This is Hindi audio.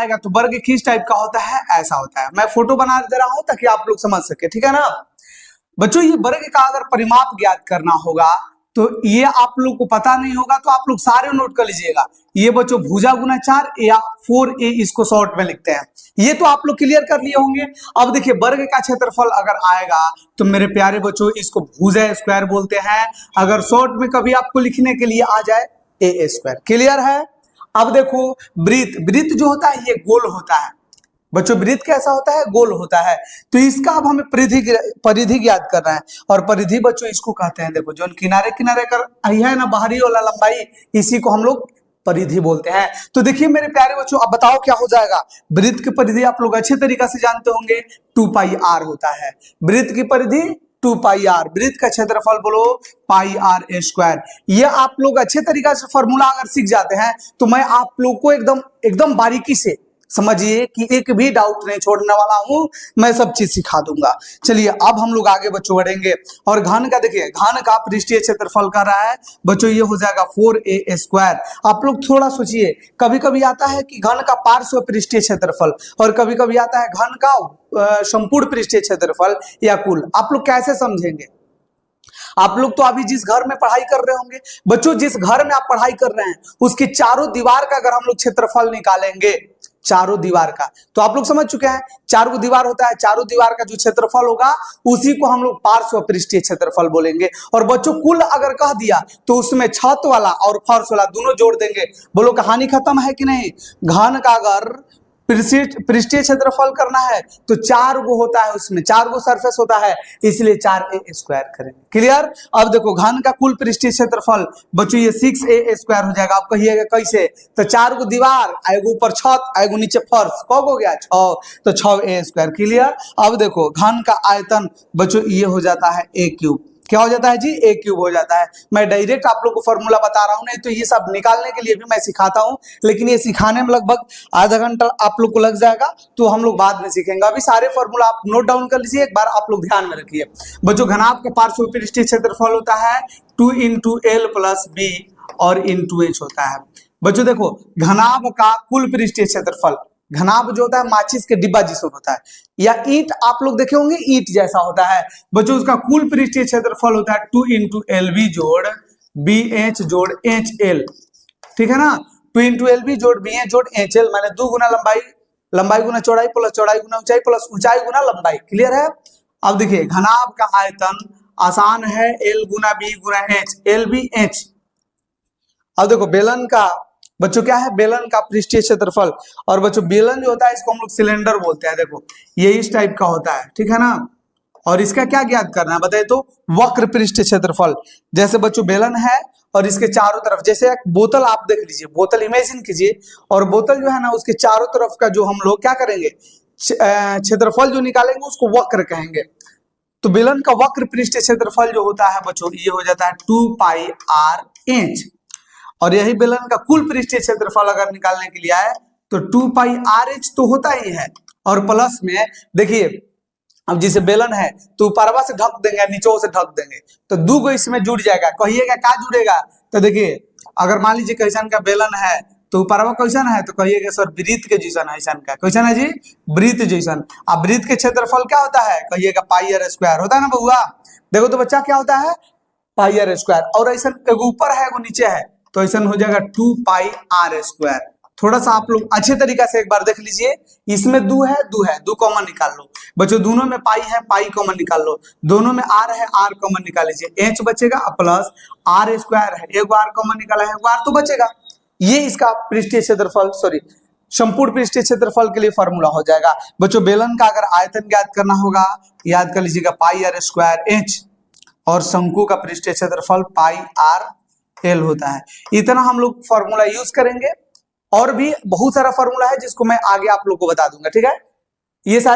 आएगा तो वर्ग किस टाइप का होता है, ऐसा होता है। मैं फोटो बना दे रहा हूं ताकि आप लोग समझ सके, ठीक है ना बच्चों। ये वर्ग का अगर परिमाप ज्ञात करना होगा तो ये आप लोग को पता नहीं होगा तो आप लोग सारे नोट कर लीजिएगा। ये बच्चों भुजा गुना 4 या 4a इसको शॉर्ट में लिखते हैं। ये तो आप लोग क्लियर कर लिए होंगे। अब देखिए वर्ग का क्षेत्रफल अगर आएगा तो मेरे प्यारे बच्चों इसको भुजा स्क्वायर बोलते हैं। अगर शॉर्ट में कभी आपको लिखने के लिए आ जाए a स्क्वायर, क्लियर है। अब देखो वृत्त, वृत्त जो होता है ये गोल होता है बच्चों। वृत्त कैसा होता है, गोल होता है। तो इसका अब हमें परिधि ज्ञात करना है। और परिधि बच्चों इसको कहते हैं, देखो जो किनारे किनारे कर है ना बाहरी वाला लंबाई, इसी को हम लोग परिधि बोलते हैं। तो देखिए मेरे प्यारे बच्चों अब बताओ क्या हो जाएगा। वृत्त की परिधि आप लोग अच्छे तरीके से जानते होंगे 2πr होता है। वृत्त की परिधि 2πr, वृत्त का क्षेत्रफल बोलो πr स्क्वायर। ये आप लोग अच्छे तरीके से फॉर्मूला अगर सीख जाते हैं तो मैं आप लोग को एकदम बारीकी से समझिए कि एक भी डाउट नहीं छोड़ने वाला हूं, मैं सब चीज सिखा दूंगा। चलिए अब हम लोग आगे बच्चों बढ़ेंगे। और घन का देखिए, घन का पृष्ठीय क्षेत्रफल कर रहा है बच्चों, ये हो जाएगा 4a स्क्वायर। आप लोग थोड़ा सोचिए, कभी कभी आता है कि घन का पार्श्व पृष्ठीय क्षेत्रफल और कभी कभी आता है घन का संपूर्ण पृष्ठीय क्षेत्रफल या कुल। आप लोग कैसे समझेंगे। आप लोग तो अभी जिस घर में पढ़ाई कर रहे होंगे बच्चों, जिस घर में आप पढ़ाई कर रहे हैं उसकी चारों दीवार का अगर हम लोग क्षेत्रफल निकालेंगे, चारों दीवार का, तो आप लोग समझ चुके हैं चारों दीवार होता है। चारों दीवार का जो क्षेत्रफल होगा उसी को हम लोग पार्श्व पृष्ठीय क्षेत्रफल बोलेंगे। और बच्चों कुल अगर कह दिया तो उसमें छत वाला और फर्श वाला दोनों जोड़ देंगे। बोलो कहानी खत्म है कि नहीं। घन का अगर पृष्ठीय क्षेत्रफल करना है तो 4 गो होता है, उसमें 4 गो सरफेस होता है, इसलिए 4a स्क्वायर करेंगे। क्लियर। अब देखो घन का कुल पृष्ठीय क्षेत्रफल बच्चों ये 6a स्क्वायर हो जाएगा। आप कहिएगा कैसे, तो 4 गो दीवार, एगो ऊपर छत, एगो नीचे फर्श, कब हो गया 6, तो 6a स्क्वायर। क्लियर। अब देखो घन का आयतन बच्चों ये हो जाता है a क्यूब। क्या हो जाता है जी, a क्यूब हो जाता है। मैं डायरेक्ट आप लोग को फॉर्मूला बता रहा हूं, नहीं तो ये सब निकालने के लिए भी मैं सिखाता हूं, लेकिन ये सिखाने में लगभग आधा घंटा आप लोग को लग जाएगा, तो हम लोग बाद में सीखेंगे। अभी सारे फॉर्मूला आप नोट डाउन कर लीजिए, एक बार आप लोग ध्यान में रखिए। बच्चों घनाभ का पार्श्व पृष्ठीय क्षेत्रफल होता है 2 × l + b और × h होता है। बच्चों देखो घनाभ का कुल पृष्ठीय क्षेत्रफल, घनाभ जो होता है माचिस के डिब्बा जिसमें होता है, या ईंट आप लोग देखे होंगे ईंट जैसा होता है बच्चों, उसका कुल पृष्ठीय क्षेत्रफल होता है 2 × lb जोड़ bh जोड़ hl। ठीक है ना, 2 × lb जोड़ bh जोड़ hl, माने 2 गुना लंबाई, लंबाई गुना चौड़ाई प्लस चौड़ाई गुना ऊंचाई प्लस ऊंचाई गुना लंबाई। क्लियर है। अब देखिए घनाभ का आयतन आसान है l गुना b गुना h, lbh। अब देखो बेलन का बच्चों क्या है, बेलन का पृष्ठीय क्षेत्रफल। और बच्चों बेलन जो होता है इसको हम लोग सिलेंडर बोलते हैं। देखो ये इस टाइप का होता है, ठीक है ना। और इसका क्या ज्ञात करना है बताइए, तो वक्र पृष्ठीय क्षेत्रफल। जैसे बच्चों बेलन है और इसके चारों तरफ, जैसे एक बोतल आप देख लीजिए, बोतल इमेजिन कीजिए, और बोतल जो है ना उसके चारों तरफ का जो हम लोग क्या करेंगे, क्षेत्रफल जो निकालेंगे उसको वक्र कहेंगे। तो बेलन का वक्र पृष्ठीय क्षेत्रफल जो होता है बच्चों ये हो जाता है 2πr∗। और यही बेलन का कुल पृष्ठीय क्षेत्रफल अगर निकालने के लिए आए तो 2πr∗ तो होता ही है। और प्लस में देखिए अब जिसे बेलन है तो ऊपरवा से ढक देंगे, नीचों से ढक देंगे, तो 2 गो इसमें जुड़ जाएगा। कहिएगा क्या जुड़ेगा, तो देखिए अगर मान लीजिए कैसन का बेलन है तो ऊपरवा कैसन है, तो कहिएगा सर वृत्त के जैसन है। ऐसा का कैसन है जी, वृत्त जैसन। अब वृत्त के क्षेत्रफल क्या होता है, कहिएगा πr स्क्वायर होता है ना बउआ। देखो तो बच्चा क्या होता है, πr स्क्वायर। और ऐसा एगो ऊपर है एगो नीचे है, तो ऐसा हो जाएगा 2πr स्क्वायर। थोड़ा सा आप लोग अच्छे तरीके से एक बार देख लीजिए, इसमें 2 है 2 कॉमन निकाल लो बच्चों, दोनों में पाई है पाई कॉमन निकाल लो, दोनों में r है r कॉमन निकाल लीजिए, h बचेगा प्लस r स्क्वायर है, एगो r कॉमन निकाला है, एगो r तो बचेगा। ये इसका पृष्ठीय क्षेत्रफल, सॉरी संपूर्ण पृष्ठीय क्षेत्रफल के लिए फॉर्मूला हो जाएगा। बच्चों बेलन का अगर आयतन ज्ञात करना होगा याद कर लीजिएगा πr स्क्वायर h, और शंकु का पृष्ठीय क्षेत्रफल πr l होता है। इतना हम लोग फॉर्मूला यूज करेंगे, और भी बहुत सारा फॉर्मूला है जिसको मैं आगे आप लोग को बता दूंगा। ठीक है, ये